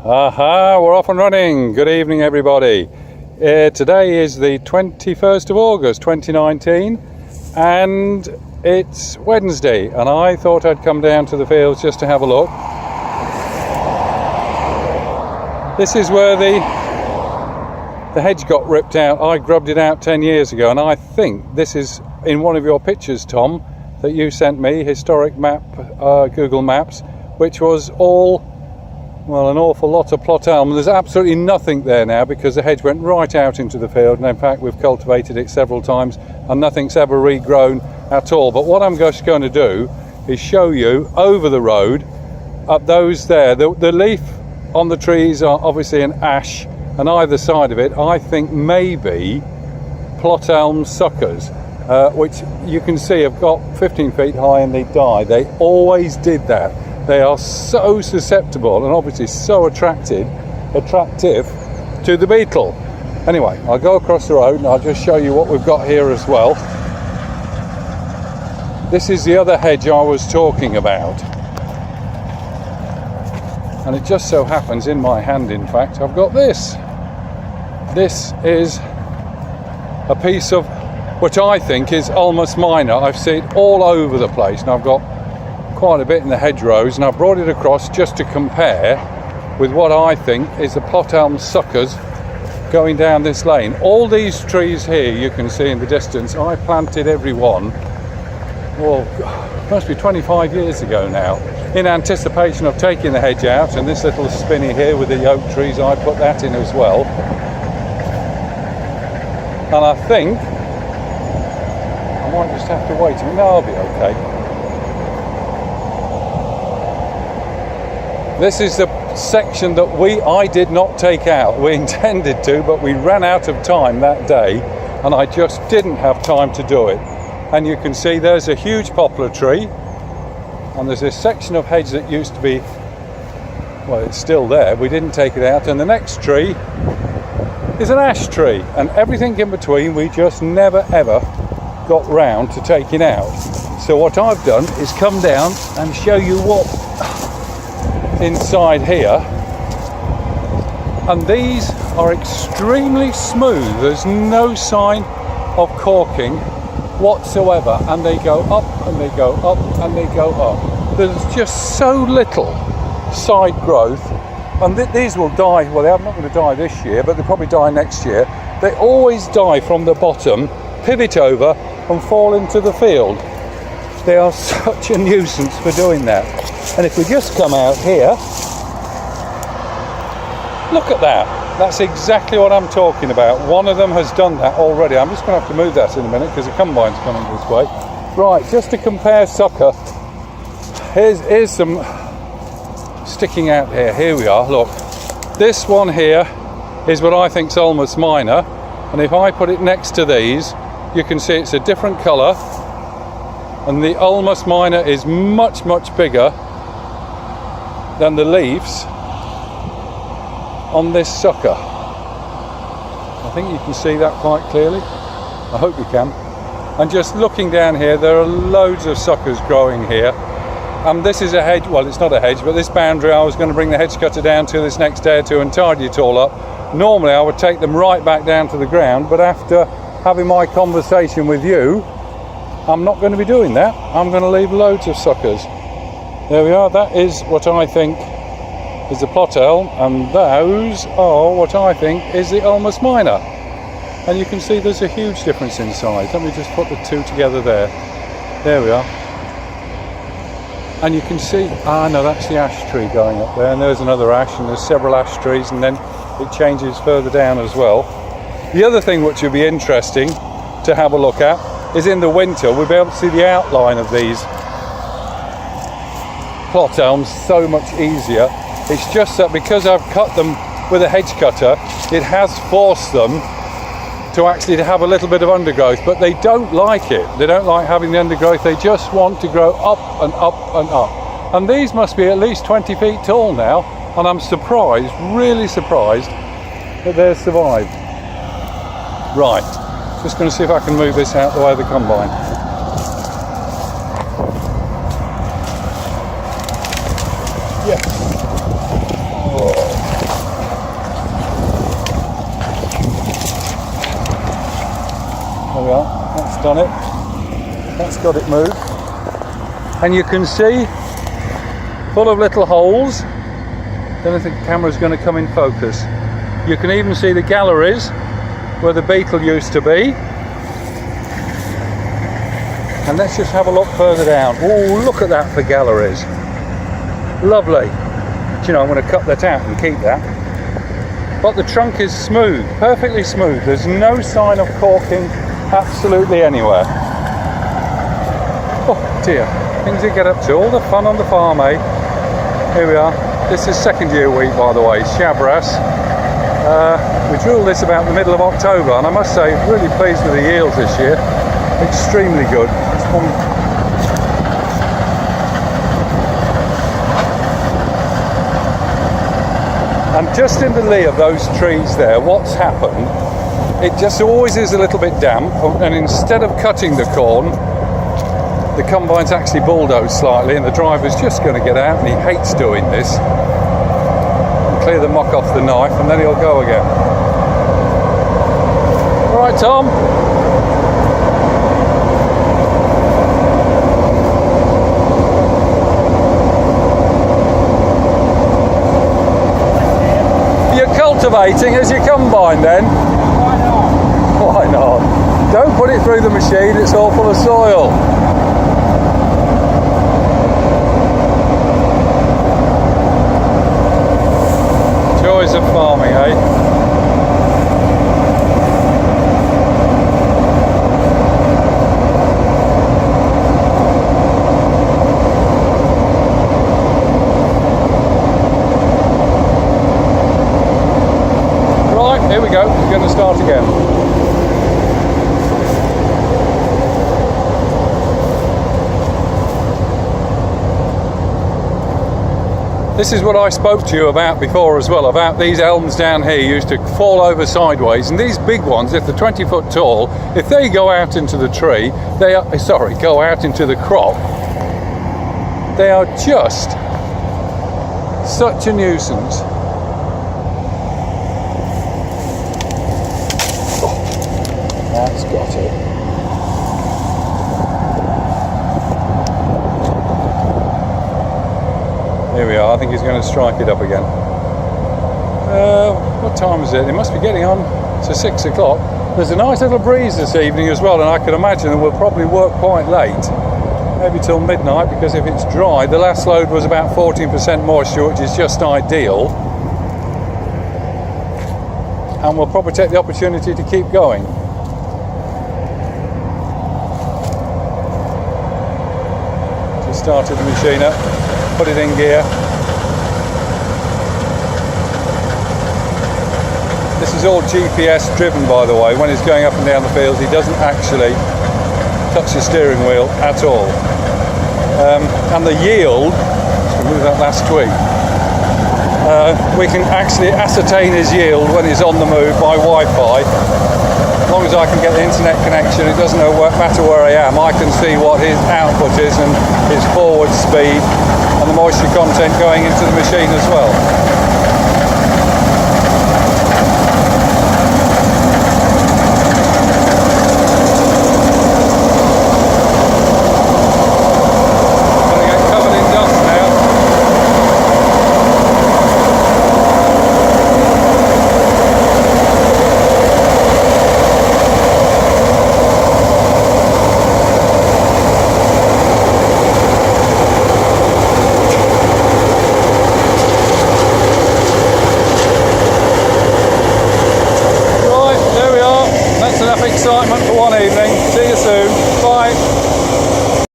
Aha, we're off and running. Good evening, everybody. Today is the 21st of August 2019 and it's Wednesday, and I thought I'd come down to the fields just to have a look. This is where the hedge got ripped out. I grubbed it out 10 years ago, and I think this is in one of your pictures, Tom, that you sent me, historic map, Google Maps, which was all, well, an awful lot of plot elm. There's absolutely nothing there now because the hedge went right out into the field, and in fact we've cultivated it several times and nothing's ever regrown at all. But what I'm just going to do is show you over the road up those there. The leaf on the trees are obviously an ash, and either side of it I think maybe plot elm suckers, which you can see have got 15 feet high and they die. They always did that. They are so susceptible and obviously so attractive to the beetle. Anyway, I'll go across the road and I'll just show you what we've got here as well. This is the other hedge I was talking about, and it just so happens in my hand, in fact, I've got this. This is a piece of which I think is Ulmus minor. I've seen it all over the place, and I've got quite a bit in the hedgerows, and I brought it across just to compare with what I think is the plot elm suckers going down this lane. All these trees here you can see in the distance, I planted every one, well, must be 25 years ago now, in anticipation of taking the hedge out. And this little spinney here with the oak trees, I put that in as well. And I think I might just have to wait a minute. No, I'll be okay. This is the section that I did not take out. We intended to, but we ran out of time that day, and I just didn't have time to do it. And you can see there's a huge poplar tree, and there's this section of hedge that used to be, well, it's still there. We didn't take it out, and the next tree is an ash tree, and everything in between we just never ever got round to taking out. So what I've done is come down and show you what inside here, and these are extremely smooth. There's no sign of corking whatsoever, and they go up and they go up and they go up. There's just so little side growth, and these will die. Well, they're not going to die this year, but they'll probably die next year. They always die from the bottom, pivot over and fall into the field. They are such a nuisance for doing that. And if we just come out here, look at that. That's exactly what I'm talking about. One of them has done that already. I'm just going to have to move that in a minute because the combine's coming this way. Right, just to compare sucker, here's some sticking out here. Here we are, look. This one here is what I think is Ulmus minor, and if I put it next to these, you can see it's a different colour, and the Ulmus minor is much, much bigger than the leaves on this sucker. I think you can see that quite clearly. I hope you can. And just looking down here, there are loads of suckers growing here. This is a hedge, well, it's not a hedge, but this boundary I was going to bring the hedge cutter down to this next day or two and tidy it all up. Normally I would take them right back down to the ground, but after having my conversation with you, I'm not going to be doing that. I'm going to leave loads of suckers. There we are. That is what I think is the plot elm, and those are what I think is the Ulmus minor. And you can see there's a huge difference in size. Let me just put the two together there. There we are. And you can see, no, that's the ash tree going up there, and there's another ash, and there's several ash trees, and then it changes further down as well. The other thing which would be interesting to have a look at is in the winter we'll be able to see the outline of these plot elms so much easier. It's just that because I've cut them with a hedge cutter, it has forced them to actually have a little bit of undergrowth, but they don't like it. They don't like having the undergrowth. They just want to grow up and up and up. And these must be at least 20 feet tall now, and I'm surprised, really surprised, that they've survived. Right, just going to see if I can move this out the way of the combine. Yeah. Oh. on it. That's got it moved. And you can see, full of little holes. Don't think the camera's going to come in focus. You can even see the galleries where the beetle used to be. And let's just have a look further down. Oh, look at that for galleries. Lovely. Do you know, I'm going to cut that out and keep that. But the trunk is smooth, perfectly smooth. There's no sign of corking absolutely anywhere. Oh dear, things you get up to. All the fun on the farm, eh? Here we are. This is second year wheat, by the way, Chabras. We drilled this about the middle of October, and I must say, really pleased with the yields this year. Extremely good. And just in the lee of those trees there, what's happened, it just always is a little bit damp, and instead of cutting the corn, the combine's actually bulldozed slightly, and the driver's just going to get out, and he hates doing this, and clear the muck off the knife, and then he'll go again. All right, Tom? Cultivating as you combine then? Why not? Why not? Don't put it through the machine, it's all full of soil. Joys of farming, eh? Here we go, we're going to start again. This is what I spoke to you about before as well, about these elms down here used to fall over sideways, and these big ones, if they're 20 foot tall, if they go out into the tree, go out into the crop, they are just such a nuisance. That's got it. Here we are. I think he's going to strike it up again. What time is it? It must be getting on to 6 o'clock. There's a nice little breeze this evening as well, and I can imagine that we'll probably work quite late, maybe till midnight, because if it's dry, the last load was about 14% moisture, which is just ideal. And we'll probably take the opportunity to keep going. Started the machine up, put it in gear. This is all GPS driven, by the way. When he's going up and down the field, he doesn't actually touch the steering wheel at all. And the yield, let's remove that last twig, we can actually ascertain his yield when he's on the move by Wi-Fi. As long as I can get the internet connection, it doesn't matter where I am, I can see what his output is and his forward speed and the moisture content going into the machine as well. Gonna get covered in dust now. Excitement for one evening. See you soon. Bye.